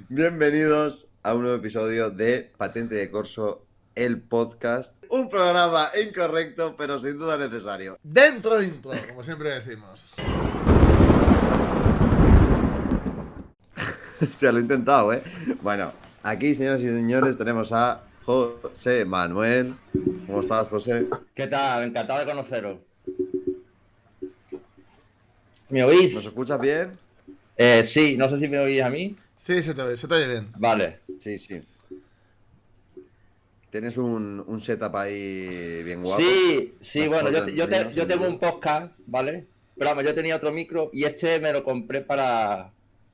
Bienvenidos a un nuevo episodio de Patente de Corso, el podcast. Un programa incorrecto, pero sin duda necesario. Dentro intro, como siempre decimos. Hostia, lo he intentado, ¿eh? Bueno, aquí, señoras y señores, tenemos a José Manuel. ¿Cómo estás, José? ¿Qué tal? Encantado de conoceros. ¿Me ¿Nos oís? escuchas bien? Sí, no sé si me oís a mí. Sí, se te oye bien. Vale. Sí, sí. Tienes un setup ahí bien guapo. Sí, bueno, yo tengo un podcast, ¿vale? Pero vamos, yo tenía otro micro y este me lo compré para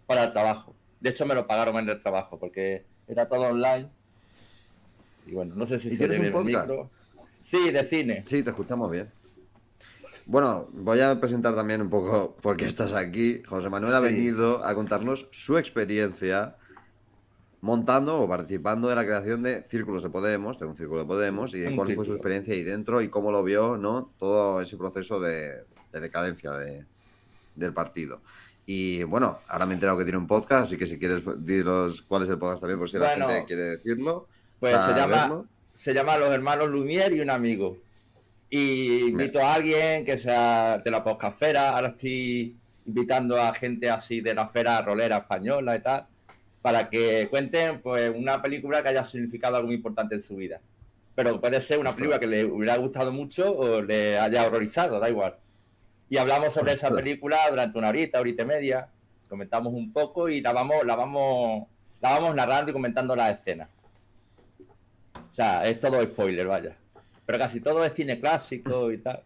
el trabajo. De hecho, me lo pagaron en el trabajo porque era todo online. Y bueno, no sé si ¿Y se tienes ve un el podcast? micro. Sí, de cine. Sí, te escuchamos bien. Bueno, voy a presentar también un poco por qué estás aquí. José Manuel ha Sí. venido a contarnos su experiencia montando o participando de la creación de Círculos de Podemos, de un Círculo de Podemos, y de Un cuál fue su círculo. experiencia ahí dentro y cómo lo vio, ¿no? Todo ese proceso de decadencia del partido. Y bueno, ahora me he enterado que tiene un podcast, así que si quieres diros cuál es el podcast también, por si la gente Bueno, quiere decirlo, o pues sea, verlo. se llama Los Hermanos Lumière y un amigo. Y Mira, invito a alguien que sea de la poscafera. Ahora estoy invitando a gente así de la esfera rolera española y tal, para que cuenten pues una película que haya significado algo importante en su vida. Pero puede ser una ostras, película que le hubiera gustado mucho o le haya horrorizado, da igual. Y hablamos sobre esa ostras. película durante una horita y media, comentamos un poco y la vamos narrando y comentando las escenas. O sea, es todo spoiler, vaya. Pero casi todo es cine clásico y tal.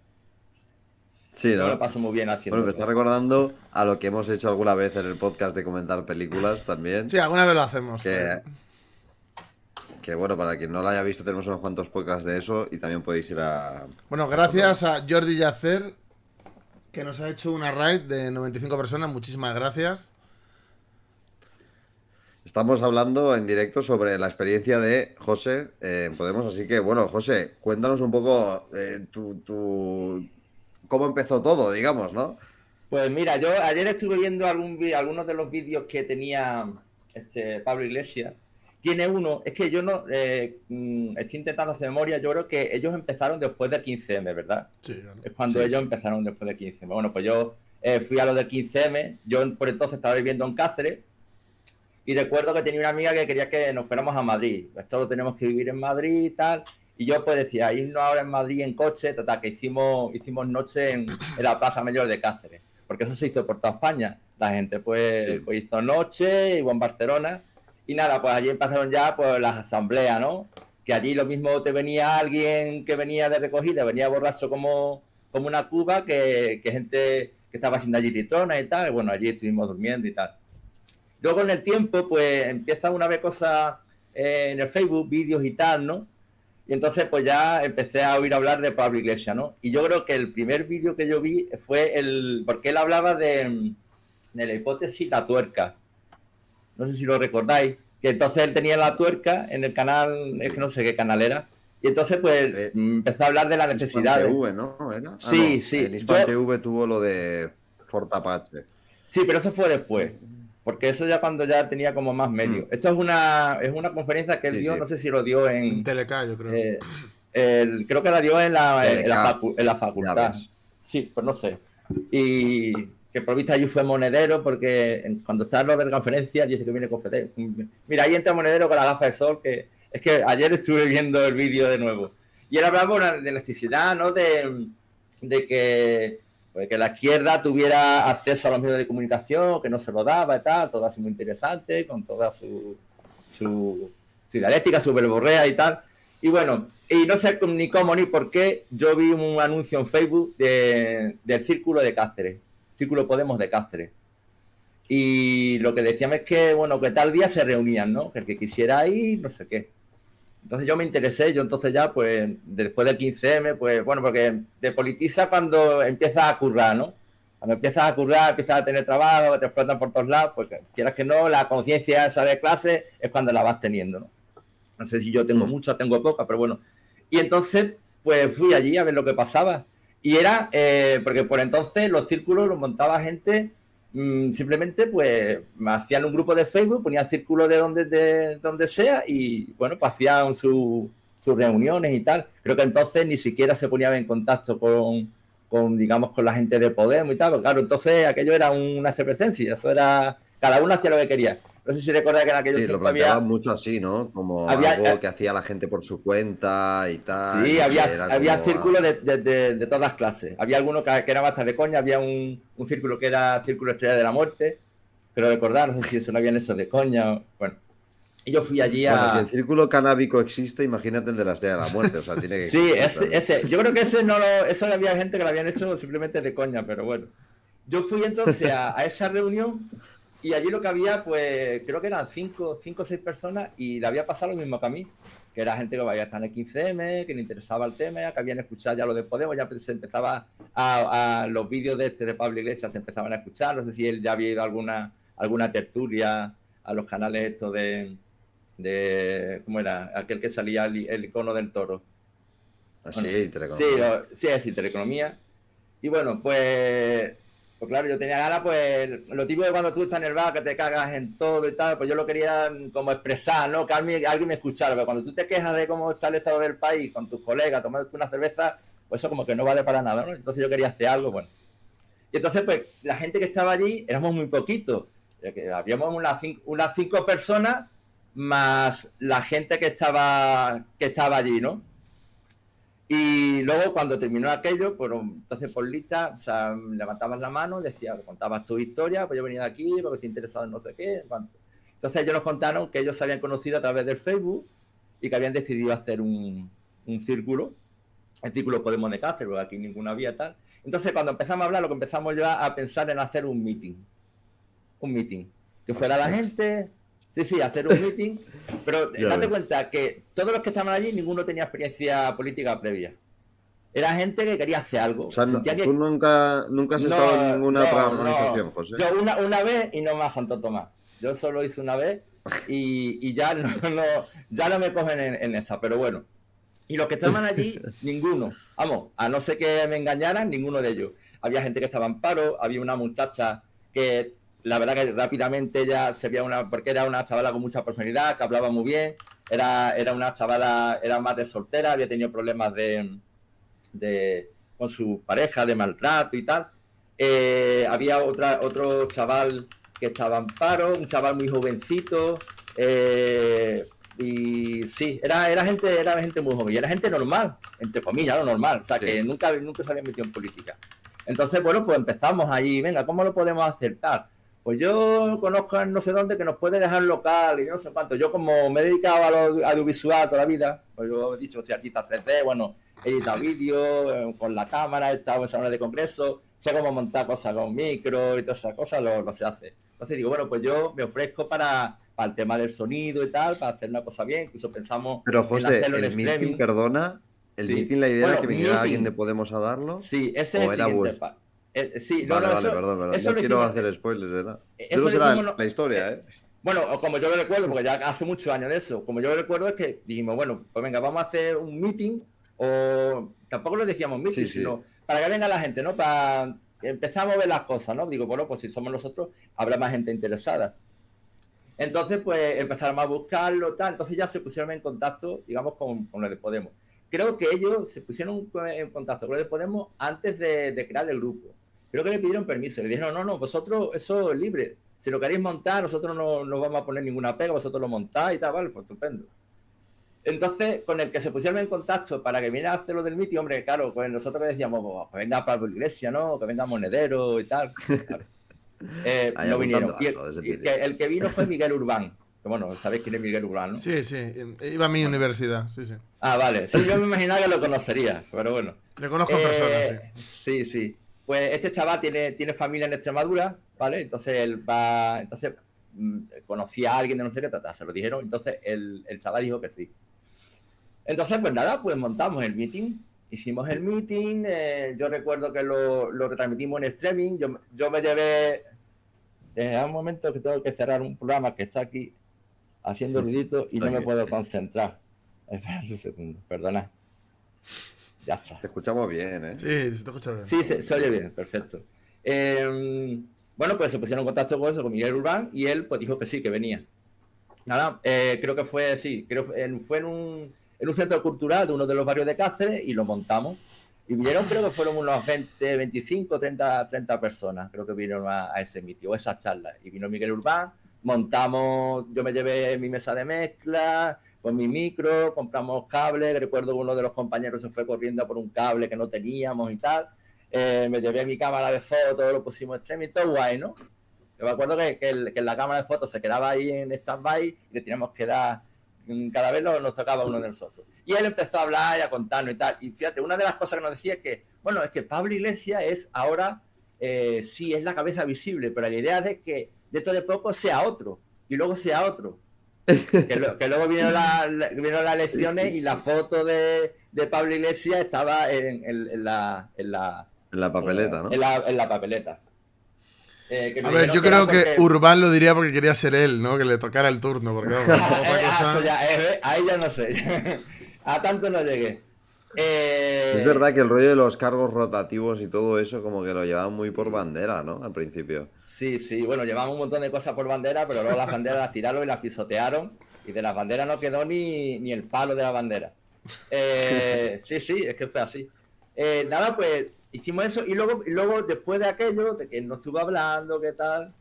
Sí, Yo me lo ¿no? paso muy bien Bueno, me haciéndolo. está recordando a lo que hemos hecho alguna vez en el podcast de comentar películas también. Sí, alguna vez lo hacemos. Que, que bueno, para quien no lo haya visto, tenemos unos cuantos podcasts de eso y también podéis ir a Bueno, hacerlo. gracias a Jordi Yacer, que nos ha hecho una raid de 95 personas. Muchísimas gracias. Estamos hablando en directo sobre la experiencia de José en Podemos, así que bueno, José, cuéntanos un poco cómo empezó todo, digamos, ¿no? Pues mira, yo ayer estuve viendo algunos de los vídeos que tenía Pablo Iglesias. Tiene uno, es que yo no estoy intentando hacer memoria. Yo creo que ellos empezaron después del 15M, ¿verdad? Sí, claro. Es cuando Sí, ellos sí. empezaron después del 15M. Bueno, pues yo fui a lo del 15M. Yo por entonces estaba viviendo en Cáceres y recuerdo que tenía una amiga que quería que nos fuéramos a Madrid. Esto lo tenemos que vivir en Madrid y tal. Y yo pues decía, irnos ahora en Madrid en coche, total, que hicimos noche en la Plaza Mayor de Cáceres. Porque eso se hizo por toda España. La gente pues Sí. hizo noche, igual en Barcelona. Y nada, pues allí empezaron ya pues las asambleas, ¿no? Que allí lo mismo te venía alguien que venía de recogida, venía borracho como una cuba, que gente que estaba haciendo allí litrona y tal. Y bueno, allí estuvimos durmiendo y tal. Luego en el tiempo, pues empieza una vez cosas en el Facebook, vídeos y tal, ¿no? Y entonces pues ya empecé a oír hablar de Pablo Iglesias, ¿no? Y yo creo que el primer vídeo que yo vi fue porque él hablaba de la hipótesis la tuerca. No sé si lo recordáis. Que entonces él tenía la tuerca en el canal, es que no sé qué canal era. Y entonces pues Eh, empezó a hablar de las Hispan necesidades. TV, ¿no? ¿Era? Ah, Sí, no. En sí. Hispan TV tuvo lo de Fort Apache. Sí, pero eso fue después. Porque eso ya cuando ya tenía como más medios. Mm, Esto es una conferencia que él sí, dio, sí. no sé si lo dio En en. Teleca, yo creo. eh, creo que la dio Telecaf, en la ya facultad. ves. Sí, pues no sé. Y que por vista allí fue Monedero, porque cuando está en lo de la conferencia dice que viene conferencia. Mira, ahí entra Monedero con la gafa de sol, que es que ayer estuve viendo el vídeo de nuevo. Y él hablaba de necesidad, ¿no? De que, pues, que la izquierda tuviera acceso a los medios de comunicación, que no se lo daba y tal, todo así muy interesante, con toda su dialéctica, su verborrea y tal. Y bueno, y no sé ni cómo ni por qué, yo vi un anuncio en Facebook del Círculo de Cáceres, Círculo Podemos de Cáceres. Y lo que decían es que, bueno, que tal día se reunían, ¿no? Que el que quisiera ir, no sé qué. Entonces yo me interesé, yo entonces ya, pues, después del 15M, pues, bueno, porque te politiza cuando empiezas a currar, ¿no? Cuando empiezas a currar, empiezas a tener trabajo, te explotan por todos lados, pues quieras que no, la conciencia esa de clase es cuando la vas teniendo, ¿no? No sé si yo tengo Mm. mucha, tengo poca, pero bueno. Y entonces, pues fui allí a ver lo que pasaba. Y era, porque por entonces los círculos los montaba gente simplemente pues me hacían un grupo de Facebook, ponían círculo de donde sea y bueno, pues hacían sus reuniones y tal. Creo que entonces ni siquiera se ponían en contacto digamos, con la gente de Podemos y tal, porque claro, entonces aquello era una efervescencia, eso era, cada uno hacía lo que quería. No sé si recuerdas que en aquellos Sí, lo tiempos planteaban mucho así, ¿no? Como algo que hacía la gente por su cuenta y tal. Sí, y había como... círculos de todas clases. Había alguno que era bastante de coña, había un círculo que era Círculo Estrella de la Muerte, pero recordar, no sé si eso no habían eso de coña. Bueno, y yo fui allí Bueno, si el a... círculo canábico existe, imagínate el de la Estrella de la Muerte, o sea, tiene que Sí, existir también. yo creo que ese no lo... Eso había gente que lo habían hecho simplemente de coña, pero bueno. Yo fui entonces a esa reunión y allí lo que había, pues, creo que eran cinco o seis personas y le había pasado lo mismo que a mí, que era gente que había estado en el 15M, que le interesaba el tema, que habían escuchado ya lo de Podemos, ya se empezaba a los vídeos de Pablo Iglesias se empezaban a escuchar, no sé si él ya había ido a alguna tertulia a los canales estos ¿cómo era? Aquel que salía el icono del toro. Así, Bueno, Intereconomía. sí, es Intereconomía. Y bueno, pues claro, yo tenía ganas, pues lo típico de cuando tú estás en el bar, que te cagas en todo y tal, pues yo lo quería como expresar, ¿no? Que alguien me escuchara, pero cuando tú te quejas de cómo está el estado del país con tus colegas, tomándote una cerveza, pues eso como que no vale para nada, ¿no? Entonces yo quería hacer algo, bueno. Y entonces, pues, la gente que estaba allí, éramos muy poquitos, habíamos unas 5 personas más la gente que estaba allí, ¿no? Y luego cuando terminó aquello, pues entonces por lista, o sea, levantabas la mano, decías, contabas tu historia, pues yo venía de aquí porque estoy interesado en no sé qué. ¿Cuánto? Entonces ellos nos contaron que ellos se habían conocido a través del Facebook y que habían decidido hacer un círculo, el círculo Podemos de Cáceres, porque aquí ninguna había tal. Entonces cuando empezamos a hablar, lo que empezamos ya a pensar en hacer un meeting, que fuera la Ostras. gente, sí, hacer un meeting, pero Ya date ves. cuenta que todos los que estaban allí, ninguno tenía experiencia política previa. Era gente que quería hacer O algo. sea, Sentía tú que nunca has estado en ninguna otra no. organización, José. Yo una vez y no más Santo Tomás. Yo solo hice una vez y ya ya no me cogen en esa, pero bueno. Y los que estaban allí, ninguno. Vamos, a no ser que me engañaran, ninguno de ellos. Había gente que estaba en paro, había una muchacha que la verdad que rápidamente ya se veía porque era una chavala con mucha personalidad, que hablaba muy bien, era una chavala, era más de soltera, había tenido problemas con su pareja, de maltrato y tal. Había otro chaval que estaba en paro, un chaval muy jovencito. Y sí, era gente muy joven, y era gente normal, entre comillas, lo normal, o sea, que Sí. nunca se había metido en política. Entonces, bueno, pues empezamos allí, venga, ¿cómo lo podemos aceptar? Pues yo conozco no sé dónde que nos puede dejar local y no sé cuánto. Yo como me he dedicado a lo audiovisual toda la vida, pues yo he dicho, si artista 3D, bueno, he editado vídeos con la cámara, he estado en salones de congreso, sé cómo montar cosas con micro y todas esas cosas, lo se hace. Entonces digo, bueno, pues yo me ofrezco para el tema del sonido y tal, para hacer una cosa bien, incluso pensamos Pero en José, hacerlo en el meeting, streaming. perdona, el Sí. meeting, la idea era Bueno, que viniera alguien de meeting. Podemos a darlo, Sí, ese es o el era siguiente. vuestro. Sí, no, Vale, no, vale, perdón. eso No lo quiero hicimos. hacer spoilers de nada. Yo no Eso lo sé hicimos. la historia, ¿eh? Bueno, como yo lo recuerdo, porque ya hace muchos años de eso, como yo lo recuerdo es que dijimos, bueno, pues venga, vamos a hacer un meeting, o tampoco lo decíamos meeting, Sí, sí. sino para que venga la gente, ¿no? Para empezar a mover las cosas, ¿no? Digo, bueno, pues si somos nosotros, habrá más gente interesada. Entonces, pues empezaron a buscarlo, tal. Entonces ya se pusieron en contacto, digamos, con lo de Podemos. Creo que ellos se pusieron en contacto con lo de Podemos antes de crear el grupo. Creo que le pidieron permiso. Le dijeron, no, vosotros, eso es libre. Si lo queréis montar, nosotros no vamos a poner ninguna pega, vosotros lo montáis y tal, vale, pues estupendo. Entonces, con el que se pusieron en contacto para que viniera a hacer lo del meeting, hombre, claro, pues nosotros le decíamos, pues, que venga Pablo Iglesias, ¿no? Que venga Monedero y tal. Claro. Ahí No apuntando vinieron. Y alto desde el principio. el que vino fue Miguel Urbán. Que bueno, sabéis quién es Miguel Urbán, ¿no? Sí, sí, iba a mi Bueno. universidad, sí, sí. Ah, vale. Sí, yo me imaginaba que lo conocería, pero bueno. Le conozco en persona, sí. Sí. Pues este chaval tiene familia en Extremadura, ¿vale? Entonces él va. Entonces conocía a alguien de no sé qué tratar, se lo dijeron. Entonces el chaval dijo que sí. Entonces, pues nada, pues montamos el meeting. Hicimos el meeting. Yo recuerdo que lo retransmitimos en streaming. Yo me llevé. Un momento que tengo que cerrar un programa que está aquí haciendo ruidito y no me Tranqui. puedo concentrar. Espera un segundo, perdona. Ya está. Te escuchamos bien, ¿eh? Sí, se te escucha bien. Sí, se oye bien, perfecto. Bueno, pues se pusieron en contacto con Miguel Urbán y él pues dijo que sí, que venía. Nada, creo que fue, sí, fue en un centro cultural de uno de los barrios de Cáceres y lo montamos. Y vinieron, creo que fueron unos 20, 25, 30 personas, creo que vinieron a ese sitio, o esa charla. Y vino Miguel Urbán, montamos, yo me llevé mi mesa de mezcla, con mi micro, compramos cables, recuerdo que uno de los compañeros se fue corriendo por un cable que no teníamos y tal. Me llevé mi cámara de fotos, lo pusimos extremo y todo guay, ¿no? Yo me acuerdo que la cámara de fotos se quedaba ahí en stand-by y le teníamos que dar, cada vez nos tocaba uno de nosotros. Y él empezó a hablar y a contarnos y tal. Y fíjate, una de las cosas que nos decía es que, bueno, es que Pablo Iglesias es ahora, sí, es la cabeza visible, pero la idea es que dentro de poco sea otro y luego sea otro. Que luego vinieron las elecciones y la foto de Pablo Iglesias estaba en la papeleta, ¿no? En la papeleta. A ver, yo creo que Urbán lo diría porque quería ser él, ¿no? Que le tocara el turno. Porque, otra cosa... ahí ya no sé. A tanto no llegué. Es verdad que el rollo de los cargos rotativos y todo eso como que lo llevaban muy por bandera, ¿no? Al principio. Sí, bueno, llevaban un montón de cosas por bandera, pero luego las banderas las tiraron y las pisotearon y de las banderas no quedó ni el palo de la bandera. Sí, es que fue así. Nada, pues hicimos eso y luego después de aquello, de que nos estuvo hablando, qué tal,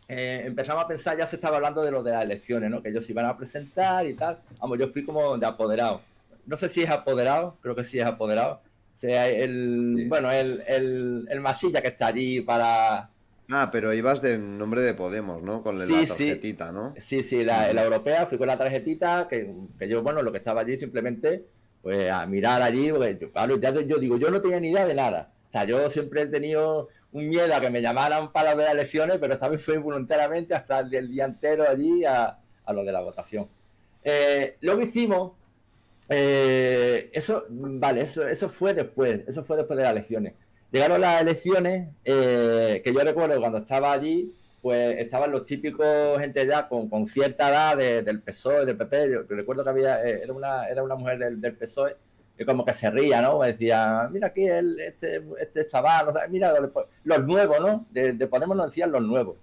empezamos a pensar, ya se estaba hablando de lo de las elecciones, ¿no? Que ellos se iban a presentar y tal. Vamos, yo fui como de apoderado. No sé si es apoderado, creo que sí es apoderado. O sea, bueno, el masilla que está allí para... Ah, pero ibas de nombre de Podemos, ¿no? Con la tarjetita, ¿no? Sí, la europea, fui con la tarjetita, que yo, bueno, lo que estaba allí simplemente, pues a mirar allí, porque yo digo, yo no tenía ni idea de nada. O sea, yo siempre he tenido un miedo a que me llamaran para ver las elecciones, pero esta vez fui voluntariamente hasta el día entero allí a lo de la votación. Luego hicimos... eso fue después de las elecciones. Llegaron las elecciones, que yo recuerdo cuando estaba allí, pues estaban los típicos gente ya con cierta edad del PSOE, del PP. Yo recuerdo que era una mujer del PSOE que como que se ría, ¿no? Me decía, mira aquí este chaval, o sea, mira los nuevos, ¿no? De Podemos nos decían los nuevos.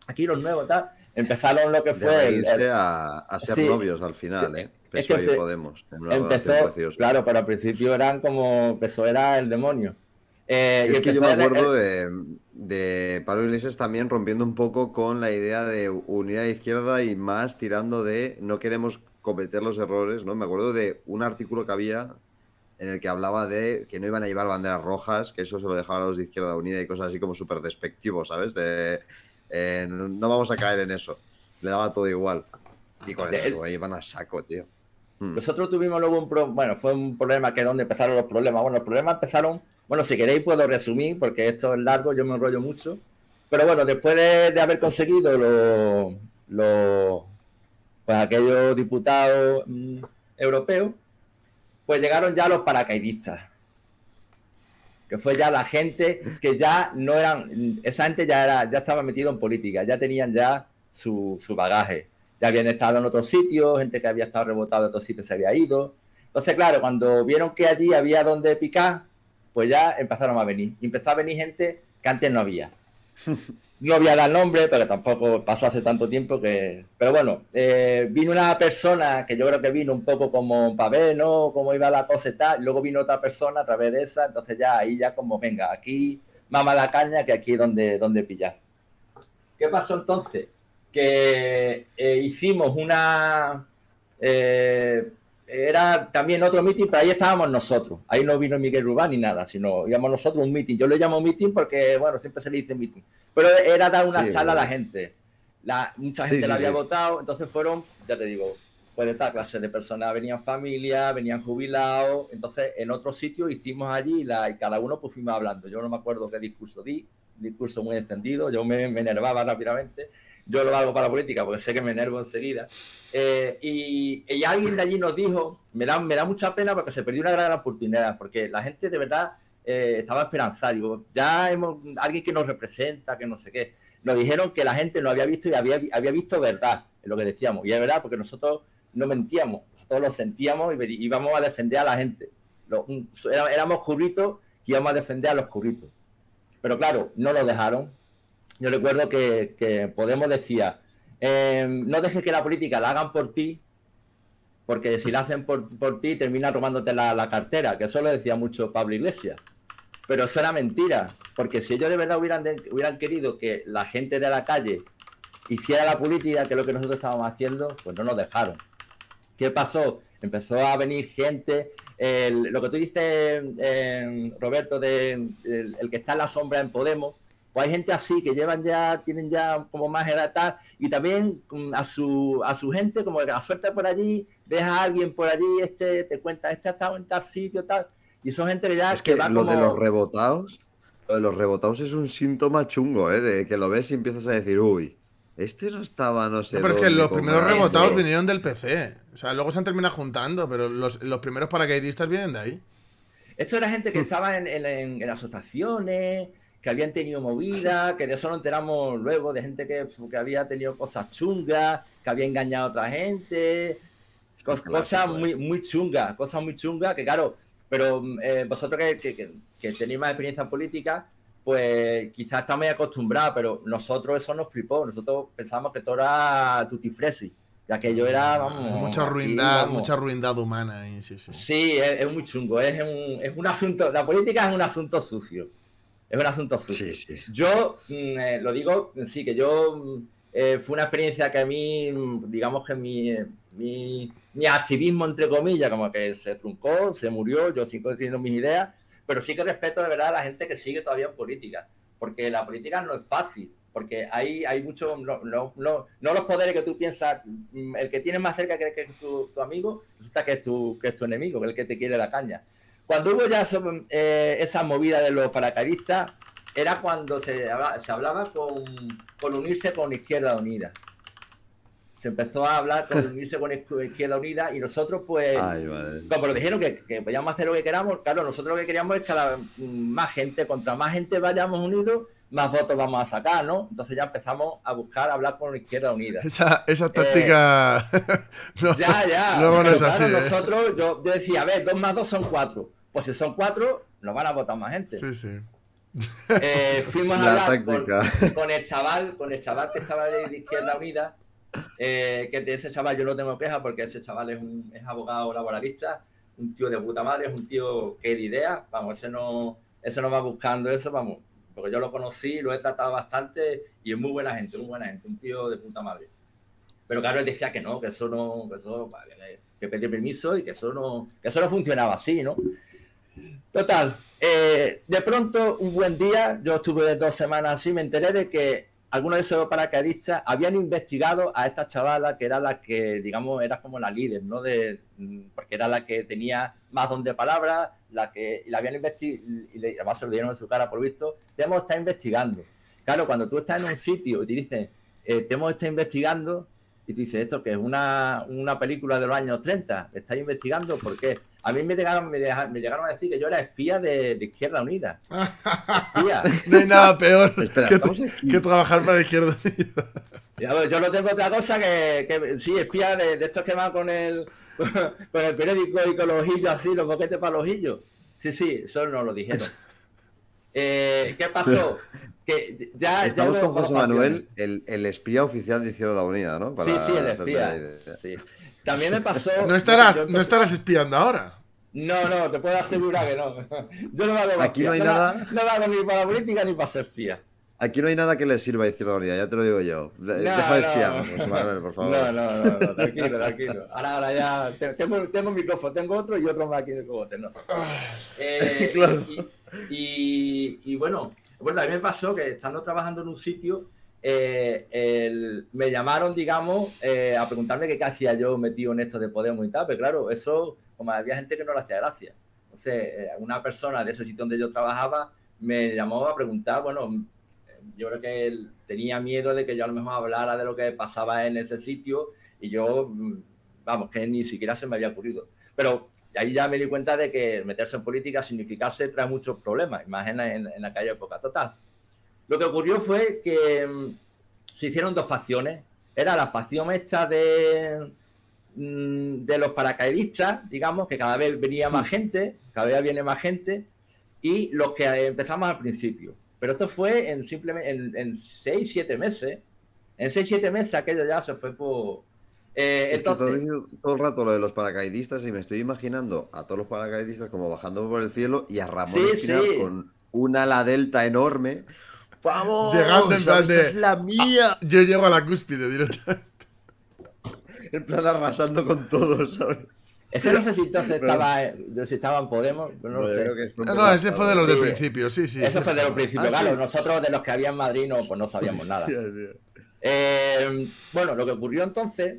Aquí los nuevos, tal. Empezaron lo que fue... a ser novios al final, ¿eh? PSOE y Podemos. Empezó, claro, pero al principio eran como... PSOE era el demonio. Es que yo me acuerdo de Pablo Iglesias también rompiendo un poco con la idea de unir a la izquierda y más tirando de no queremos cometer los errores, ¿no? Me acuerdo de un artículo que había en el que hablaba de que no iban a llevar banderas rojas, que eso se lo dejaban a los de Izquierda Unida y cosas así como súper despectivos, ¿sabes? No vamos a caer en eso. Le daba todo igual. Y con eso iban a saco, tío. Nosotros tuvimos luego fue un problema que donde empezaron los problemas. Bueno, los problemas empezaron, bueno, si queréis puedo resumir porque esto es largo, yo me enrollo mucho. Pero bueno, después de haber conseguido pues aquellos diputados europeos, pues llegaron ya los paracaidistas. Que fue ya la gente que ya no eran, esa gente ya estaba metida en política, ya tenían ya su bagaje. Ya habían estado en otros sitios, gente que había estado rebotado en otros sitios se había ido. Entonces, claro, cuando vieron que allí había donde picar, pues ya empezaron a venir. Y empezó a venir gente que antes no había. No voy a dar nombre, pero tampoco pasó hace tanto tiempo que... Pero bueno, vino una persona que yo creo que vino un poco como para ver, ¿no? Cómo iba la cosa y tal. Luego vino otra persona a través de esa. Entonces ya ahí ya como, venga, aquí mama la caña que aquí es donde pillar. ¿Qué pasó entonces? Que hicimos una... era también otro meeting, pero ahí estábamos nosotros. Ahí no vino Miguel Urbán ni nada, sino íbamos nosotros un meeting. Yo lo llamo meeting porque, bueno, siempre se le dice meeting. Pero era dar una charla a la gente. Mucha gente la había votado, entonces fueron, ya te digo, pues de tal clase de personas. Venían familias, venían jubilados. Entonces, en otro sitio hicimos allí y cada uno pues fuimos hablando. Yo no me acuerdo qué discurso di, discurso muy encendido. Yo me enervaba rápidamente. Yo lo hago para la política porque sé que me enervo enseguida. Y alguien de allí nos dijo, me da mucha pena porque se perdió una gran oportunidad, porque la gente de verdad estaba esperanzada. Digo, alguien que nos representa, que no sé qué. Nos dijeron que la gente lo había visto y había visto verdad en lo que decíamos. Y es verdad, porque nosotros no mentíamos, nosotros lo sentíamos y íbamos a defender a la gente. Éramos curritos que íbamos a defender a los curritos. Pero claro, no nos dejaron. yo recuerdo que Podemos decía, no dejes que la política la hagan por ti, porque si la hacen por ti termina robándote la cartera, que eso lo decía mucho Pablo Iglesias. Pero eso era mentira, porque si ellos de verdad hubieran querido que la gente de la calle hiciera la política, que es lo que nosotros estábamos haciendo, pues no nos dejaron. ¿Qué pasó? Empezó a venir gente, lo que tú dices, Roberto, el que está en la sombra en Podemos, pues hay gente así que tienen ya como más edad tal, y también a su gente, como que la suerte por allí, ves a alguien por allí, te cuenta, ha estado en tal sitio, tal, y son gente que ya es que va lo como... de los rebotados es un síntoma chungo, de que lo ves y empiezas a decir, uy, este no estaba no sé No, pero es que dónde los primeros comprando". rebotados vinieron del PC. O sea, luego se han terminado juntando, pero los primeros paracaidistas vienen de ahí. Esto era gente que estaba en asociaciones, que habían tenido movida, que de eso nos enteramos luego, de gente que había tenido cosas chungas, que había engañado a otra gente, cosas muy chungas, que claro, pero vosotros que tenéis más experiencia en política, pues quizás estáis acostumbrados, pero nosotros eso nos flipó, nosotros pensábamos que todo era tutti frutti, ya que yo era, vamos... Mucha ruindad humana ahí, sí. Sí, es muy chungo, es un asunto, la política es un asunto sucio. Es un asunto sucio. Sí. Yo lo digo, sí, que yo fue una experiencia que a mí, digamos que mi activismo, entre comillas, como que se truncó, se murió, yo sigo teniendo mis ideas, pero sí que respeto de verdad a la gente que sigue todavía en política, porque la política no es fácil, porque hay muchos, no los poderes que tú piensas, el que tienes más cerca que es tu amigo, resulta que es tu enemigo, que es el que te quiere la caña. Cuando hubo ya esa movida de los paracaidistas, era cuando se hablaba con unirse con Izquierda Unida. Se empezó a hablar con unirse con Izquierda Unida y nosotros, pues, como nos dijeron que podíamos hacer lo que queramos, claro, nosotros lo que queríamos es que más gente, contra más gente vayamos unidos, más votos vamos a sacar, ¿no? Entonces ya empezamos a buscar hablar con Izquierda Unida. Esa táctica... ya. No es claro, así, nosotros, yo decía, a ver, 2 más 2 son 4. Pues si son 4, nos van a votar más gente. Sí. Fuimos a hablar con el chaval que estaba de Izquierda Unida, que de ese chaval yo no tengo queja porque ese chaval es abogado laboralista, un tío de puta madre, es un tío que de idea, vamos, ese no va buscando eso, vamos, porque yo lo conocí, lo he tratado bastante y es muy buena gente, un tío de puta madre. Pero claro, él decía que no, que eso que pedí permiso y que eso no funcionaba así, ¿no? Total, de pronto, un buen día, yo estuve 2 semanas así, me enteré de que algunos de esos paracaidistas habían investigado a esta chavala, que era la que, digamos, era como la líder, ¿no? Porque era la que tenía más don de palabras, la habían investigado, y además se lo dieron en su cara, por visto, te hemos estado investigando. Claro, cuando tú estás en un sitio y te dicen, te hemos estado investigando, y tú dices, ¿esto que es una película de los años 30? ¿Me estáis investigando? ¿Por qué? A mí me llegaron a decir que yo era espía de Izquierda Unida. Espía. No hay nada peor Espera, que trabajar para Izquierda Unida. Ya, yo no tengo otra cosa que sí, espía de estos que van con el periódico y con los ojillos así, los boquetes para los ojillos. Sí, eso nos lo dijeron. ¿Qué pasó? Que ya estamos con José Manuel, el espía oficial de Izquierda Unida, ¿no? Sí, el espía. Sí. También me pasó... ¿No estarás espiando ahora? No, te puedo asegurar que no. Yo no me hago Aquí no hay nada. No me hago ni para la política ni para ser espía. Aquí no hay nada que le sirva a Izquierda Unida, ya te lo digo yo. Deja de espiarnos, José Manuel, por favor. No, tranquilo. Ahora ya tengo un micrófono, tengo otro y otro más aquí en el cogote, ¿no? Claro. Y bueno, a mí me pasó que estando trabajando en un sitio, me llamaron, digamos, a preguntarme qué hacía yo metido en esto de Podemos y tal, pero claro, eso, como había gente que no le hacía gracia. Entonces, una persona de ese sitio donde yo trabajaba me llamó a preguntar, bueno, yo creo que él tenía miedo de que yo a lo mejor hablara de lo que pasaba en ese sitio y yo, vamos, que ni siquiera se me había ocurrido. Pero ahí ya me di cuenta de que meterse en política significase trae muchos problemas, más en aquella época. Total. Lo que ocurrió fue que se hicieron 2 facciones. Era la facción esta de los paracaidistas, digamos, que cada vez viene más gente, y los que empezamos al principio. Pero esto fue simplemente en 6-7 meses. En 6-7 meses aquello ya se fue por... Es entonces, que diciendo todo el rato lo de los paracaidistas y me estoy imaginando a todos los paracaidistas como bajando por el cielo y a Ramón Espinar con un ala delta enorme. ¡Vamos! Llegando en plan ¡Esta es la mía! Yo llego a la cúspide directamente. En plan arrasando con todo, ¿sabes? Ese no sé si entonces estaba en Podemos, pero no lo sé. No, ese fue de los del principio, sí. Eso fue de los principios, claro. ¿sí? Nosotros de los que había en Madrid pues no sabíamos nada. Bueno, lo que ocurrió entonces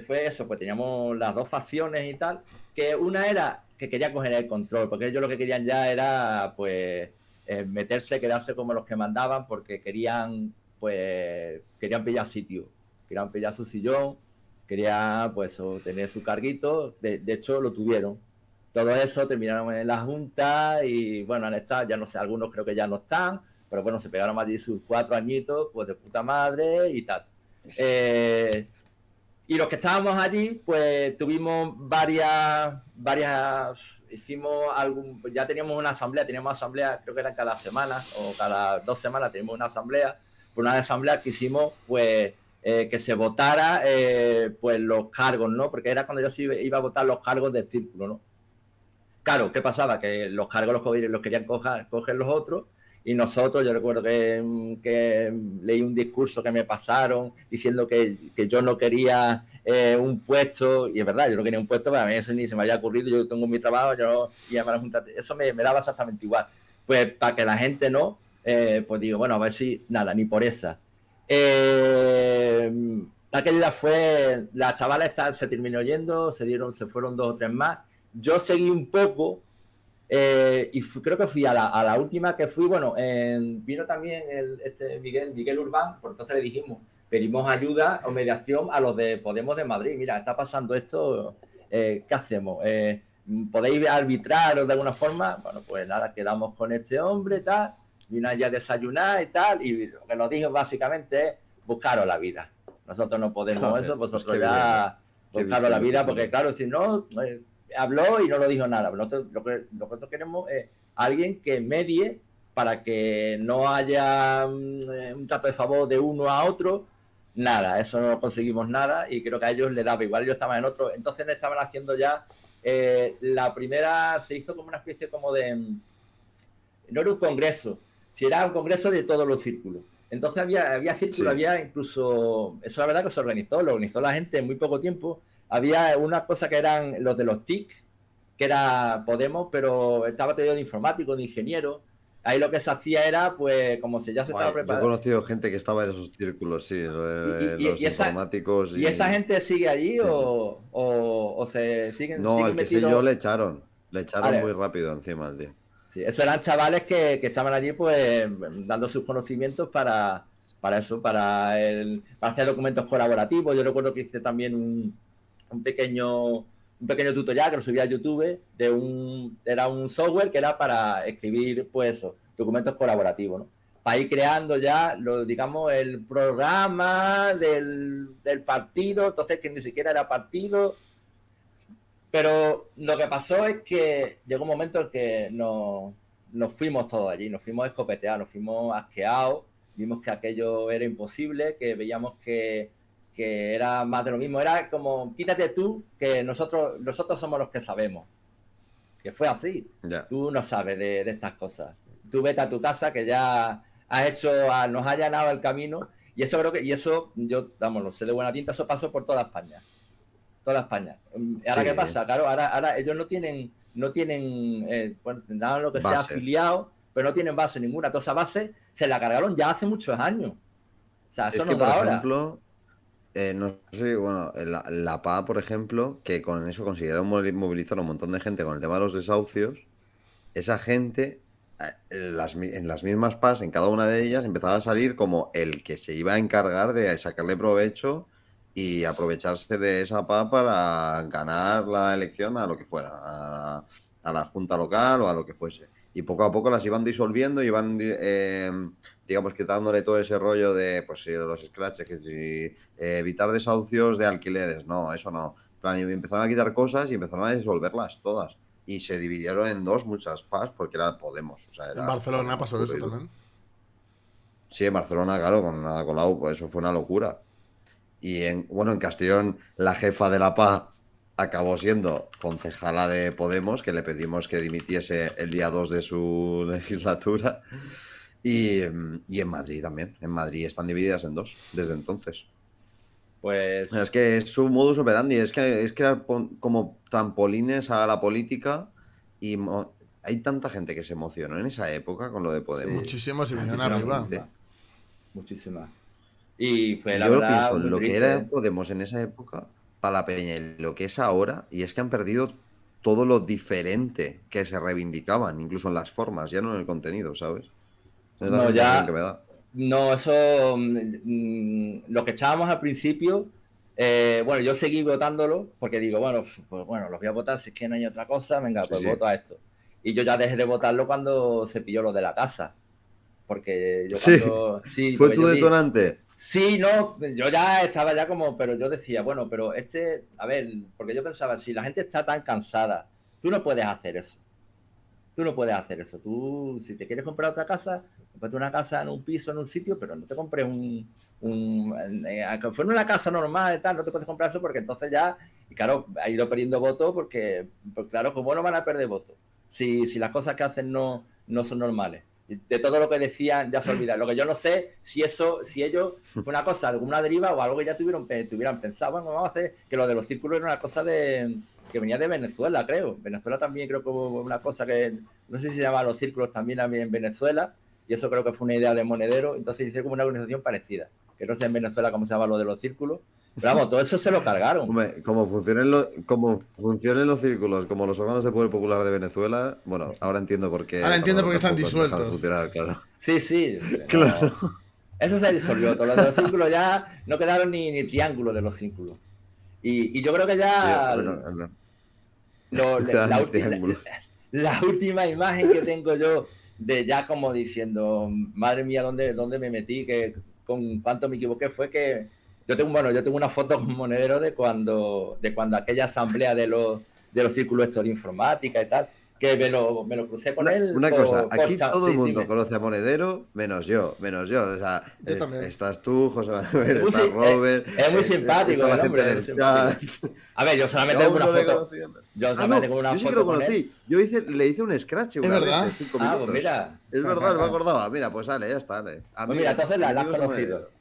fue eso, pues teníamos las dos facciones y tal, que una era que quería coger el control, porque ellos lo que querían ya era, pues, meterse, quedarse como los que mandaban, porque querían pillar sitio, querían pillar su sillón, querían, pues, tener su carguito, de hecho lo tuvieron. Todo eso terminaron en la Junta y, bueno, han estado, ya no sé, algunos creo que ya no están, pero bueno, se pegaron allí sus 4 añitos, pues de puta madre y tal. Y los que estábamos allí, pues tuvimos ya teníamos asamblea, creo que era cada semana o cada 2 semanas teníamos una asamblea, que hicimos, pues, que se votara, pues los cargos, ¿no? Porque era cuando yo iba a votar los cargos del círculo, ¿no? Claro, ¿qué pasaba? Que los cargos los querían coger los otros. Y nosotros, yo recuerdo que leí un discurso que me pasaron diciendo que yo no quería un puesto, y es verdad, yo no quería un puesto, pero a mí eso ni se me había ocurrido, yo tengo mi trabajo, eso me daba exactamente igual. Pues para que la gente no, pues digo, bueno, a ver si, nada, ni por esa. Aquella fue, la chavala se terminó yendo, se fueron 2 o 3 más, yo seguí un poco. Y creo que fui a la última que fui, bueno, vino también Miguel Urbán, por entonces le pedimos ayuda o mediación a los de Podemos de Madrid. Mira, está pasando esto, ¿qué hacemos? ¿Podéis arbitraros de alguna forma? Bueno, pues nada, quedamos con este hombre, tal, vino allá a desayunar y tal, y lo que nos dijo básicamente es buscaros la vida. Nosotros no podemos eso, vosotros ya buscaros la vida, porque claro, si no... habló y no lo dijo nada. Lo que nosotros queremos es alguien que medie para que no haya un trato de favor de uno a otro. Nada, eso no conseguimos nada y creo que a ellos les daba igual. Yo estaba en otro, entonces le estaban haciendo ya la primera, se hizo como una especie como de, no era un congreso, si era un congreso de todos los círculos. Entonces había círculos, había incluso, eso la verdad que lo organizó la gente en muy poco tiempo. Había una cosa que eran los de los TIC, que era Podemos, pero estaba todo de informáticos, de ingenieros. Ahí lo que se hacía era, pues, como si ya se estaba preparando. Yo he conocido gente que estaba en esos círculos, sí, los informáticos. ¿Y esa gente sigue allí o se siguen? No, siguen el que sé yo le echaron. Le echaron muy rápido encima al tío. Sí, eso eran chavales que estaban allí, pues, dando sus conocimientos para hacer documentos colaborativos. Yo recuerdo que hice también un pequeño tutorial que lo subí a YouTube era un software que era para escribir, pues eso, documentos colaborativos, ¿no? Para ir creando ya, digamos, el programa del partido, entonces que ni siquiera era partido. Pero lo que pasó es que llegó un momento en que nos fuimos todos allí, nos fuimos escopeteados, nos fuimos asqueados, vimos que aquello era imposible, que veíamos que era más de lo mismo, era como, quítate tú, que nosotros somos los que sabemos. Que fue así. Tú no sabes de estas cosas. Tú vete a tu casa, que ya nos ha allanado el camino, y eso creo que, yo, vamos, lo sé de buena tinta, eso pasó por toda España. Toda España. Ahora, ¿qué pasa? Claro, ahora ellos no tienen bueno, tendrán lo que sea afiliado, pero no tienen base ninguna. Toda esa base se la cargaron ya hace muchos años. O sea, eso no da ahora. Por ejemplo, no sé, bueno, la PA, por ejemplo, que con eso consiguieron movilizar a un montón de gente con el tema de los desahucios, esa gente, en las mismas PAs, en cada una de ellas, empezaba a salir como el que se iba a encargar de sacarle provecho y aprovecharse de esa PA para ganar la elección a lo que fuera, a la junta local o a lo que fuese. Y poco a poco las iban disolviendo, iban, digamos, quitándole todo ese rollo de, pues sí, los scratches, que si evitar desahucios de alquileres, no, eso no. Y empezaron a quitar cosas y empezaron a disolverlas todas. Y se dividieron en dos muchas PAs porque era Podemos. O sea, en Barcelona pasó eso también. Sí, en Barcelona, claro, con la U, pues eso fue una locura. Y en Castellón, la jefa de la PA acabó siendo concejala de Podemos, que le pedimos que dimitiese el día 2 de su legislatura. Y en Madrid también. En Madrid están divididas en dos desde entonces. Pues Es que es su modus operandi, es que era como trampolines a la política y hay tanta gente que se emocionó en esa época con lo de Podemos. Muchísimos y vinieron arriba. Muchísimas. Y fue Y la yo lo verdad pienso, muy lo que triste. era Podemos en esa época, para la peña, y lo que es ahora, y es que han perdido todo lo diferente que se reivindicaban, incluso en las formas, ya no en el contenido, ¿sabes? Es la No, sensación ya. que me da. No, eso. Lo que echábamos al principio. Bueno, yo seguí votándolo porque digo, bueno, pues bueno, los voy a votar si es que no hay otra cosa, venga, pues Sí. voto a esto. Y yo ya dejé de votarlo cuando se pilló lo de la casa. Porque yo cuando. Sí, ¿Fue porque tu yo detonante? Sí, no, yo ya estaba ya como, pero yo decía, bueno, pero a ver, porque yo pensaba, si la gente está tan cansada, tú no puedes hacer eso. Tú no puedes hacer eso. Tú, si te quieres comprar otra casa, cómprate una casa en un piso, en un sitio, pero no te compres aunque fuera una casa normal y tal, no te puedes comprar eso porque entonces ya, y claro, ha ido perdiendo votos porque claro, como no van a perder votos. Si las cosas que hacen no son normales. De todo lo que decían ya se olvida. Lo que yo no sé si ellos fue una cosa, alguna deriva o algo que ya tuvieran pensado. Bueno, vamos a hacer que lo de los círculos era una cosa que venía de Venezuela, creo. Venezuela también creo que hubo una cosa que, no sé si se llama los círculos también en Venezuela, y eso creo que fue una idea de Monedero, entonces hice como una organización parecida, que no sé en Venezuela cómo se llama lo de los círculos, pero vamos, todo eso se lo cargaron. Hombre, como funcionen los círculos, como los órganos de poder popular de Venezuela, bueno, ahora entiendo por qué. Ahora entiendo por qué están disueltos. Claro. Sí. Claro. No. Eso se disolvió, todos los círculos ya no quedaron ni triángulos de los círculos. Y yo creo que ya... La última imagen que tengo yo de ya como diciendo, madre mía, ¿dónde me metí? Con cuánto me equivoqué fue que yo tengo una foto con Monedero de cuando aquella asamblea de los círculos estos de informática y tal, que me lo crucé con él. Una cosa, aquí todo el mundo conoce a Monedero, menos yo. O sea, estás tú, José Manuel, está Robert. Es muy simpático, la gente del chat. A ver, yo solamente tengo una foto. Yo solamente tengo una foto. Yo sí que lo conocí. Yo le hice un scratch. Es verdad. Pues mira. Es verdad, no me acordaba. Mira, pues sale, ya está. Pues mira, entonces la has conocido.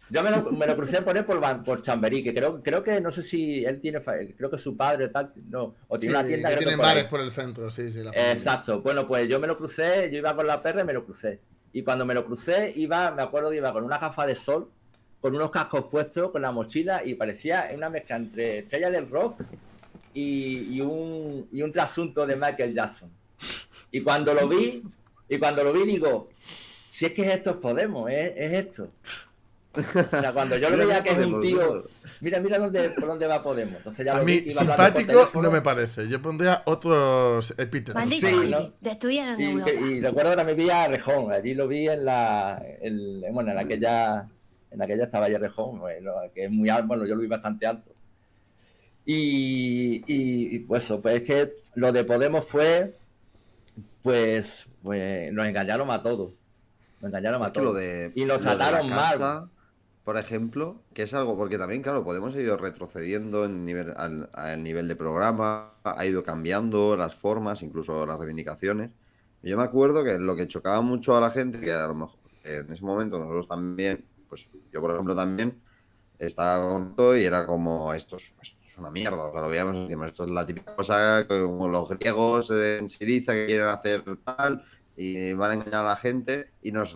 Yo me lo crucé por él por Chamberí, que creo que no sé si él tiene, creo que su padre tal, no, o tiene una tienda. Que tienen bares por el centro, sí. Exacto, bueno, pues yo me lo crucé, yo iba con la perra y me lo crucé. Y cuando me lo crucé, me acuerdo que iba con una gafa de sol, con unos cascos puestos, con la mochila, y parecía una mezcla entre Estrella del Rock y un trasunto de Michael Jackson. Y cuando lo vi digo, si es que esto es Podemos, es esto. O sea, cuando yo lo veía que es un tío, mira por dónde va Podemos. Entonces ya a mí simpático no me parece. Yo pondría otros epítetos. Sí, ¿no? Y recuerdo que me vi a Rejón. Allí lo vi en aquella estaba allí Rejón, que es muy alto. Bueno, yo lo vi bastante alto. Y pues es que lo de Podemos fue, pues nos engañaron a todos. Y nos trataron mal. Por ejemplo, que es algo, porque también, claro, Podemos ha ido retrocediendo al nivel de programa, ha ido cambiando las formas, incluso las reivindicaciones. Y yo me acuerdo que lo que chocaba mucho a la gente, que a lo mejor en ese momento nosotros también, pues yo por ejemplo también, estaba con todo y era como, esto es una mierda, o sea, lo veíamos y decíamos, esto es la típica cosa como los griegos en Siriza que quieren hacer tal y van a engañar a la gente, y nos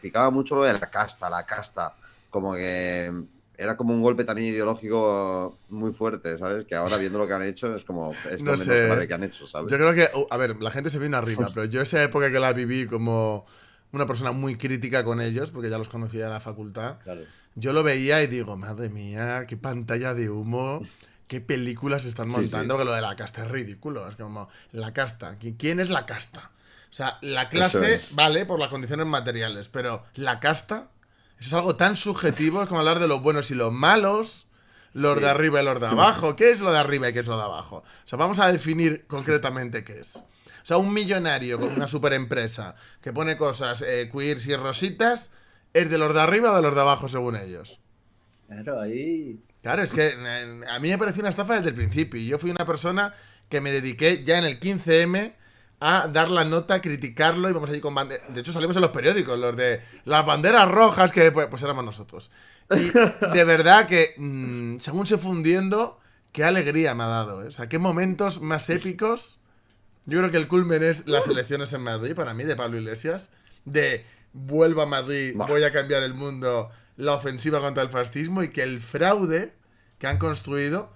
picaba mucho lo de la casta. Como que era como un golpe también ideológico muy fuerte, ¿sabes? Que ahora viendo lo que han hecho es como lo menos grave que han hecho, ¿sabes? Yo creo que, a ver, la gente se viene arriba, pero yo esa época que la viví como una persona muy crítica con ellos, porque ya los conocía en la facultad, claro. Yo lo veía y digo, madre mía, qué pantalla de humo, qué películas están montando, que lo de la casta es ridículo. Es como, la casta, ¿quién es la casta? O sea, la clase vale por las condiciones materiales, pero la casta... Eso es algo tan subjetivo, es como hablar de los buenos y los malos, los de arriba y los de abajo. ¿Qué es lo de arriba y qué es lo de abajo? O sea, vamos a definir concretamente qué es. O sea, un millonario con una super empresa que pone cosas queers y rositas, ¿es de los de arriba o de los de abajo, según ellos? Claro, ahí. Claro, es que a mí me pareció una estafa desde el principio. Y yo fui una persona que me dediqué ya en el 15M a dar la nota, criticarlo, y vamos allí con banderas. De hecho, salimos en los periódicos, los de las banderas rojas, que pues éramos nosotros. Y de verdad que, según se fue hundiendo, qué alegría me ha dado, ¿eh? O sea, qué momentos más épicos. Yo creo que el culmen es las elecciones en Madrid, para mí, de Pablo Iglesias. De vuelva a Madrid, voy a cambiar el mundo, la ofensiva contra el fascismo, y que el fraude que han construido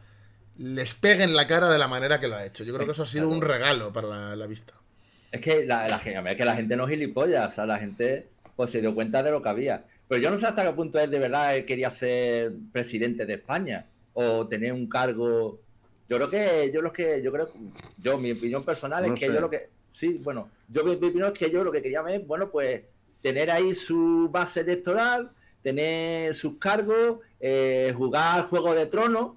les pegue en la cara de la manera que lo ha hecho. Yo creo que eso ha sido un regalo para la vista. Es que es que la gente no es gilipollas, o sea, la gente pues se dio cuenta de lo que había. Pero yo no sé hasta qué punto él de verdad quería ser presidente de España o tener un cargo. Mi opinión personal es que yo lo que, sí, bueno, mi opinión es que yo lo que quería ver, bueno, pues tener ahí su base electoral, tener sus cargos, jugar Juego de Tronos.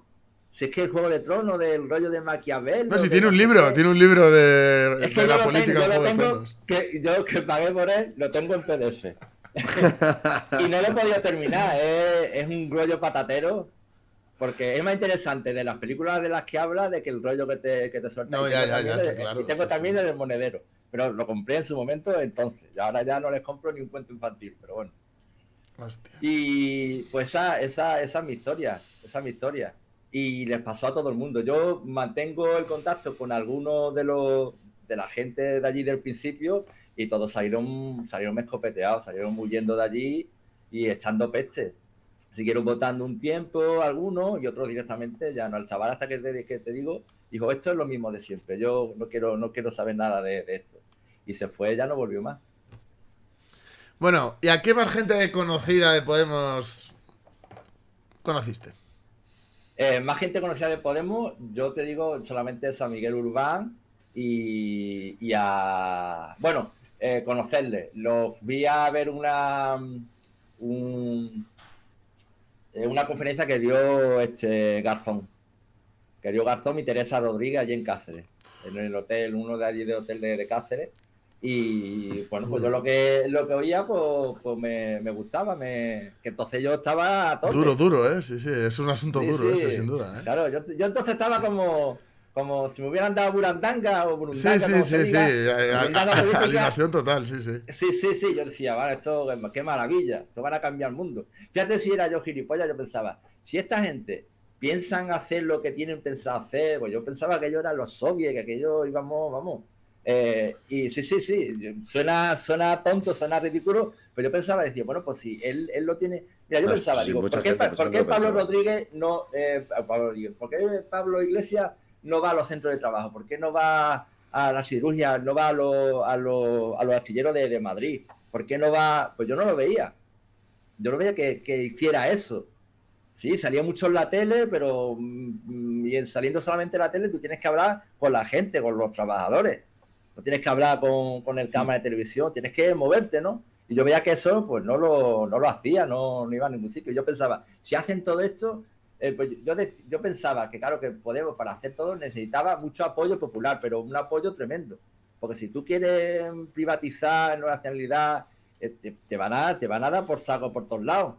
Si es que el Juego de Tronos, del rollo de Maquiavelo. No, si tiene un libro de la política del Juego de Tronos. Yo que pagué por él, lo tengo en PDF. Y no lo he podido terminar, es un rollo patatero. Porque es más interesante de las películas de las que habla de que el rollo que te suelta. No, ya, está claro. Y tengo también el del Monedero. Pero lo compré en su momento entonces. Y ahora ya no les compro ni un cuento infantil, pero bueno. Hostia. Y pues esa es mi historia. Esa es mi historia. Y les pasó a todo el mundo. Yo mantengo el contacto con algunos de la gente de allí del principio y todos salieron escopeteados, salieron huyendo de allí y echando peste. Siguieron votando un tiempo algunos y otros directamente ya no. El chaval hasta que te digo, dijo, esto es lo mismo de siempre, yo no quiero saber nada de esto. Y se fue, ya no volvió más. Bueno, ¿y a qué más gente conocida de Podemos conociste? Más gente conocida de Podemos, yo te digo solamente es a Miguel Urbán y a... Bueno, conocerle. Los vi a ver una conferencia que dio Garzón. Que dio Garzón y Teresa Rodríguez allí en Cáceres. En el hotel, uno de allí del hotel de Cáceres. Y bueno, pues yo lo que oía, pues me gustaba, que entonces yo estaba a tope. Duro, sí, es un asunto duro ese, sin duda. Claro, yo entonces estaba como si me hubieran dado burandanga o burundanga. Sí, alineación total, sí. Sí, yo decía, vale, esto, qué maravilla, esto van a cambiar el mundo. Fíjate si era yo gilipollas, yo pensaba, si esta gente piensan hacer lo que tienen pensado hacer, pues yo pensaba que ellos eran los soviets, que aquellos íbamos, vamos... y sí, suena tonto, suena ridículo, pero yo pensaba, decía, bueno, pues si él lo tiene. Mira, yo pensaba, digo, ¿por qué Pablo Rodríguez no, ¿por qué Pablo Iglesias no va a los centros de trabajo? ¿Por qué no va a la cirugía? ¿No va a los astilleros de Madrid? ¿Por qué no va? Pues yo no lo veía. Yo no veía que hiciera eso. Sí, salía mucho en la tele, pero saliendo solamente en la tele, tú tienes que hablar con la gente, con los trabajadores. No tienes que hablar con el cámara de televisión, tienes que moverte, ¿no? Y yo veía que eso, pues no lo hacía, no iba a ningún sitio. Yo pensaba, si hacen todo esto, pues yo pensaba que, claro, que Podemos para hacer todo necesitaba mucho apoyo popular, pero un apoyo tremendo. Porque si tú quieres privatizar la nacionalidad, te van a dar por saco por todos lados.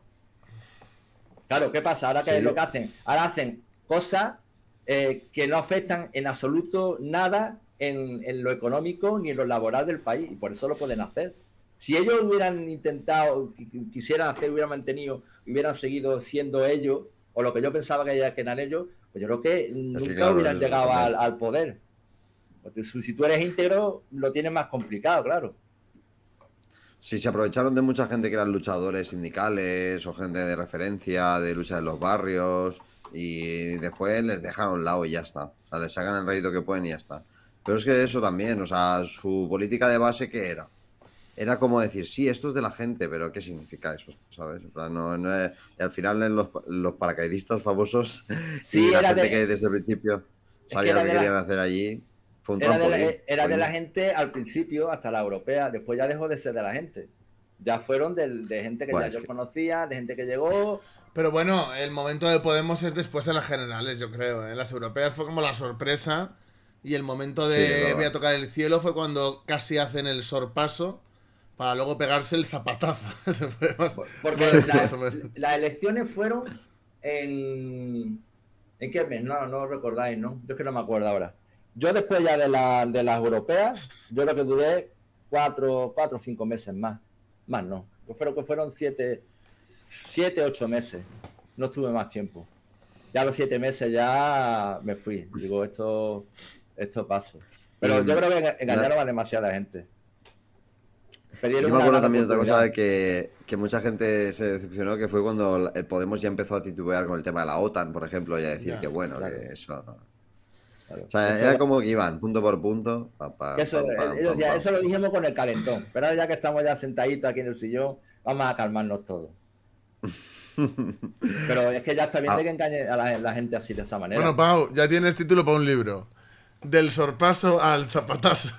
Claro, ¿qué pasa? Ahora, ¿qué es lo que hacen? Ahora hacen cosas que no afectan en absoluto nada en lo económico ni en lo laboral del país, y por eso lo pueden hacer. Si ellos hubieran intentado, quisieran hacer, hubieran mantenido, hubieran seguido siendo ellos, o lo que yo pensaba que eran ellos, pues yo creo que nunca hubieran llegado al poder. Porque si tú eres íntegro, lo tienes más complicado, claro. Sí, se aprovecharon de mucha gente que eran luchadores sindicales o gente de referencia, de lucha de los barrios, y después les dejan a un lado y ya está. O sea, les sacan el rédito que pueden y ya está. Pero es que eso también, o sea, su política de base, ¿qué era? Era como decir, sí, esto es de la gente, pero ¿qué significa eso? ¿Sabes? O sea, no es... Y al final los paracaidistas famosos sí, y la gente que desde el principio sabía lo que querían hacer allí, fue un trampolín. Era de la gente al principio, hasta la europea, después ya dejó de ser de la gente. Ya fueron de gente que ya yo conocía, de gente que llegó... Pero bueno, el momento de Podemos es después en las generales, yo creo, ¿eh? Las europeas fue como la sorpresa Y el momento Sí, es de verdad. voy a tocar el cielo fue cuando casi hacen el sorpaso para luego pegarse el zapatazo. Se fue Porque fue así más o menos. las elecciones fueron ¿en qué mes? No recordáis, ¿no? Yo es que no me acuerdo ahora. Yo después ya de las europeas, yo lo que duré 4 o 5 meses más. Más no. Yo creo que fueron 8 meses. No tuve más tiempo. Ya a los 7 meses ya me fui. Digo, esto paso. Pero yo creo que engañaron a demasiada gente. Perdieron Yo me una acuerdo gran también de otra cosa oportunidad. que mucha gente se decepcionó, que fue cuando el Podemos ya empezó a titubear con el tema de la OTAN, por ejemplo, y a decir que Ya. bueno, Claro, que eso... claro. O sea, Eso, era como que iban punto por punto, pam, que pam, eso, pam, pam, ellos pam, ya, pam. eso lo dijimos con el calentón. Pero ahora ya que estamos ya sentaditos aquí en el sillón, vamos a calmarnos todos. Pero es que ya está bien de Ah, que engañe a la gente así de esa Bueno, manera. Pau, ya tienes título para un libro. Del sorpaso al zapatazo.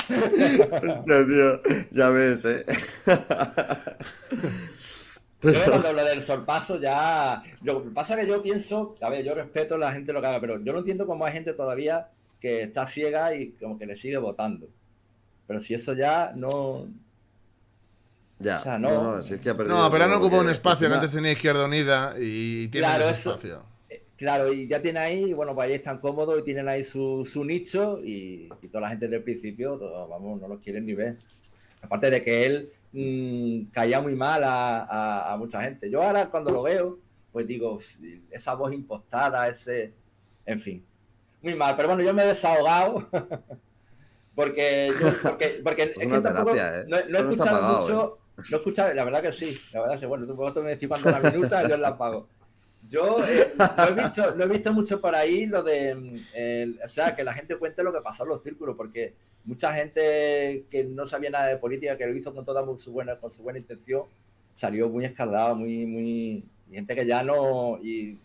hostia, tío, ya ves, ¿eh? Yo Pero, cuando hablo del sorpaso ya... Lo que pasa es que yo pienso, a ver, yo respeto a la gente lo que haga, pero yo no entiendo cómo hay gente todavía que está ciega y como que le sigue votando. Pero si eso ya no... O ya, sea, no, no... no, si es que ha No, perdido pero han todo, ocupado un porque espacio que antes encima, tenía Izquierda Unida y tienen Claro, ese eso... espacio. Claro, y ya tiene ahí, bueno, pues ahí están cómodos y tienen ahí su nicho y toda la gente del principio, vamos, no los quieren ni ver. Aparte de que él caía muy mal a mucha gente. Yo ahora cuando lo veo, pues digo, esa voz impostada, en fin, muy mal. Pero bueno, yo me he desahogado porque pues es que una tampoco, terapia, ¿eh? no he Esto no está escuchado pagado, ¿eh? mucho, no he escuchado, la verdad que sí, la verdad que sí. Bueno, vosotros me decís cuando la minuta, yo la pago. Yo no he visto mucho por ahí lo de, o sea, que la gente cuente lo que pasó en los círculos, porque mucha gente que no sabía nada de política, que lo hizo con con su buena intención, salió muy escaldado, y gente que ya no, y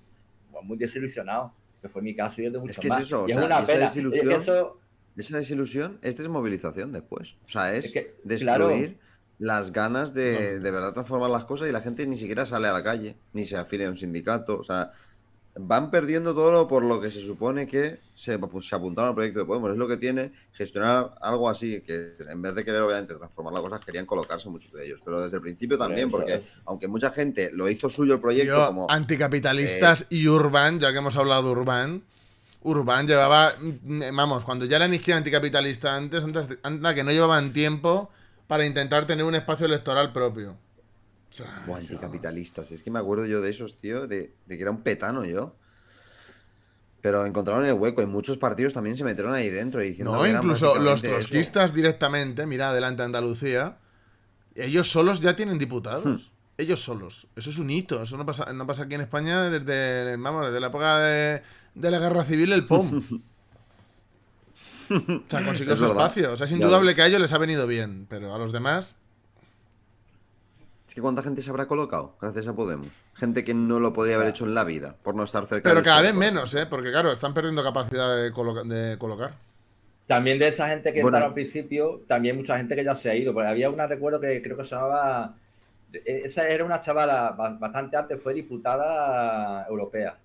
bueno, muy desilusionado, que fue mi caso y el de Es muchos que es más. eso, o Y es sea, una pena. Y es que eso, esa desilusión es desmovilización después. O sea, es es que, claro, destruir las ganas de Totalmente. verdad transformar las cosas y la gente ni siquiera sale a la calle, ni se afilia a un sindicato. O sea, van perdiendo todo por lo que se supone que se apuntaron al proyecto de Podemos. Es lo que tiene gestionar algo así, que en vez de querer obviamente transformar las cosas, querían colocarse muchos de ellos. Pero desde el principio por también, eso porque es. aunque mucha gente lo hizo suyo el proyecto Tío, como... eh, anticapitalistas y Urban, ya que hemos hablado de Urban. Urban llevaba, vamos, cuando ya eran izquierda anticapitalista antes, anda que no llevaban tiempo para intentar tener un espacio electoral propio. O sea, o es que vamos. anticapitalistas. Es que me acuerdo yo de esos, tío, de que era un petano yo. Pero encontraron el hueco y muchos partidos también se metieron ahí dentro y diciendo No, que eran incluso los prácticamente eso. trotskistas directamente, mira adelante Andalucía, ellos solos ya tienen diputados. Ellos solos. Eso es un hito. Eso no pasa aquí en España desde, vamos, desde la época de la guerra civil, el POM. O sea, consiguió Es su verdad, espacio. O sea, es ya indudable ves. que a ellos les ha venido bien, pero a los demás. Es que cuánta gente se habrá colocado gracias a Podemos. Gente que no lo podía haber Ya. hecho en la vida por no estar cerca Pero del cada PSOE, vez por menos, ejemplo. ¿eh? Porque claro, están perdiendo capacidad de colocar. También de esa gente que entraron Bueno, al principio, también mucha gente que ya se ha ido. Porque había una, recuerdo que creo que se llamaba. Esa era una chavala bastante antes, fue diputada europea.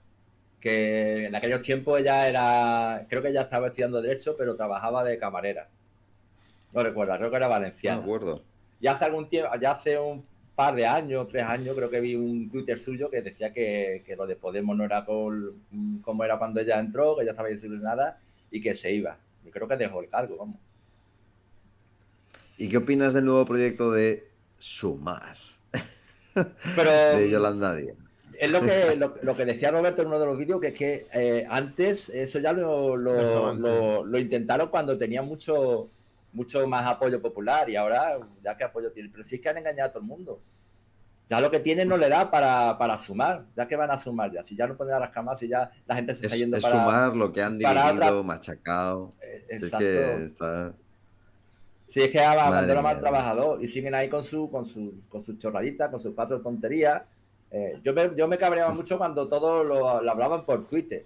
Que en aquellos tiempos ella era. Creo que ella estaba estudiando Derecho, pero trabajaba de camarera. No recuerdo, creo que era no me valenciana. acuerdo. Ya hace algún tiempo, ya hace un par de años, 3 años, creo que vi un Twitter suyo que decía que lo de Podemos no era como era cuando ella entró, que ella estaba desilusionada y que se iba. Yo creo que dejó el cargo, vamos. ¿Y qué opinas del nuevo proyecto de Sumar? Pero De Yolanda Díaz. es lo que decía Roberto en uno de los vídeos, que es que antes eso ya Ya estaban, sí. lo intentaron cuando tenían mucho más apoyo popular y ahora ya que apoyo tienen. Pero sí es que han engañado a todo el mundo. Ya lo que tienen no le da para sumar. Ya que van a sumar ya. Si ya no ponen a las camas y ya la gente se está yendo Es sumar lo que han para otra... dividido, machacado. Si es que Exacto. está... Si es que Madre abandona mal mía, tío. trabajador y siguen ahí con sus chorraditas, con sus 4 tonterías. Yo me cabreaba mucho cuando todo lo hablaban por Twitter.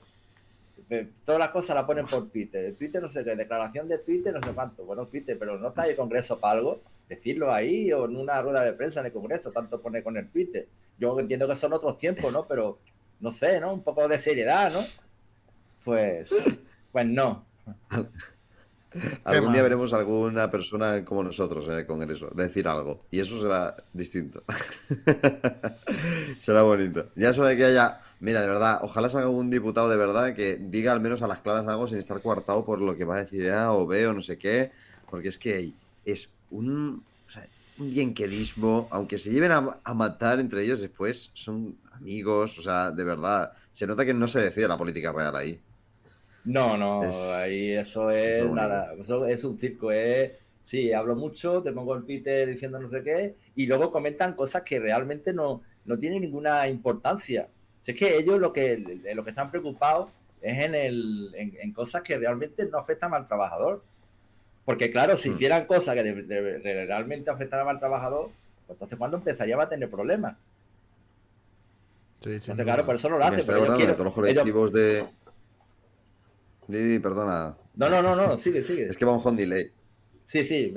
Todas las cosas las ponen Buah. por Twitter. Twitter no sé qué, declaración de Twitter, no sé cuánto. Bueno, Twitter, pero no está ahí el Congreso para algo. Decirlo ahí o en una rueda de prensa en el Congreso, tanto pone con el Twitter. Yo entiendo que son otros tiempos, ¿no? Pero no sé, ¿no? Un poco de seriedad, ¿no? Pues no. Algún día veremos alguna persona como nosotros en el Congreso decir algo. Y eso será distinto. Será bonito. Ya es hora de que haya... Mira, de verdad, ojalá salga algún diputado de verdad que diga al menos a las claras algo sin estar coartado por lo que va a decir A o B o no sé qué. Porque es que es un... O sea, un bienquedismo. Aunque se lleven a matar entre ellos después, son amigos. O sea, de verdad. Se nota que no se decide la política real ahí. No, Es, ahí eso es es lo único. nada, eso es un circo, sí, hablo mucho, te pongo el pite diciendo no sé qué, y luego comentan cosas que realmente no tienen ninguna importancia. Si es que ellos lo que están preocupados es en cosas que realmente no afectan al trabajador. Porque claro, si hicieran cosas que realmente afectaran al trabajador, pues entonces ¿cuándo empezaría a tener problemas? Sí, sin Entonces, claro, por duda. eso no lo Y me hacen, estoy porque ellos acordando de quieren, todos los ellos, colectivos de... Perdona. no, sigue, Es que vamos con delay. sí,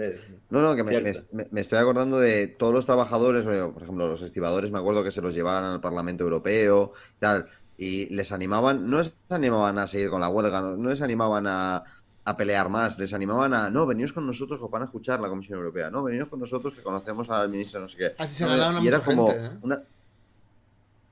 No, no, que cierto. me estoy acordando de todos los trabajadores, por ejemplo, los estibadores, me acuerdo que se los llevaban al Parlamento Europeo, tal, y les animaban, no les animaban a seguir con la huelga, no les animaban a pelear más, les animaban a, no, veniros con nosotros que os van a escuchar la Comisión Europea, no, veniros con nosotros que conocemos al ministro no sé qué. Así se No, ganaron a y era mucha gente, como ¿eh? una...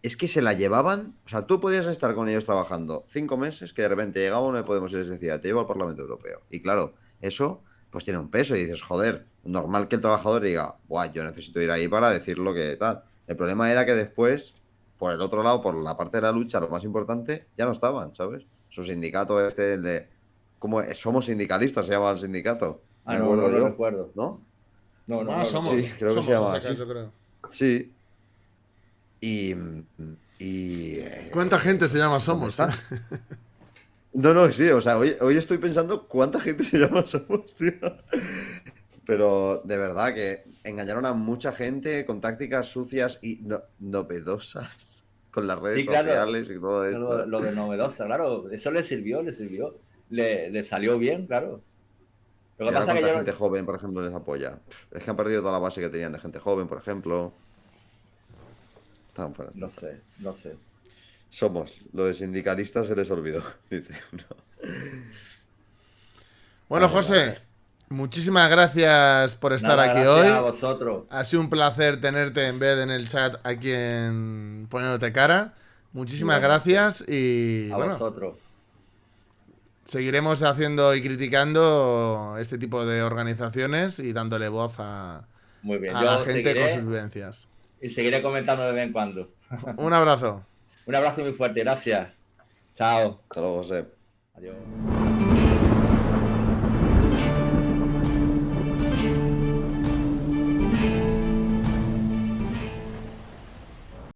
Es que se la llevaban, o sea, tú podías estar con ellos trabajando 5 meses, que de repente llegaba uno de Podemos y les decía, te llevo al Parlamento Europeo. Y claro, eso pues tiene un peso y dices, joder, normal que el trabajador diga, buah, yo necesito ir ahí para decir lo que tal. El problema era que después, por el otro lado, por la parte de la lucha, lo más importante, ya no estaban, ¿sabes? Su sindicato el de... ¿Cómo es? Somos sindicalistas, se llama el sindicato, me No acuerdo lo yo, recuerdo. ¿no? No Ah, lo Sí, recuerdo. creo que se somos en llama este así. caso, creo. Sí. Y... ¿Cuánta gente se llama ¿Dónde Somos? está? No, no, sí, o sea, hoy estoy pensando cuánta gente se llama Somos, tío. Pero de verdad que engañaron a mucha gente con tácticas sucias y novedosas con las redes Sí, claro, sociales y todo esto. lo de novedosa, claro, eso le salió bien, claro. Lo Y que ahora pasa es que cuánta yo, gente joven, por ejemplo, les apoya. Es que han perdido toda la base que tenían de gente joven, por ejemplo. Estaban fuera. no sé. Somos, lo de sindicalistas se les olvidó, dice uno. Bueno, Ay, José, madre. muchísimas gracias por estar Nada, aquí gracias a hoy. vosotros, Ha sido un placer tenerte en vez de en el chat aquí en Poniéndote Cara. Muchísimas igualmente, gracias y a bueno, vosotros. seguiremos haciendo y criticando este tipo de organizaciones y dándole voz Muy bien, a la yo gente con sus seguiré vivencias. y seguiré comentando de vez en cuando. Un abrazo. Un abrazo muy fuerte, gracias. Chao. Hasta luego, José. Adiós.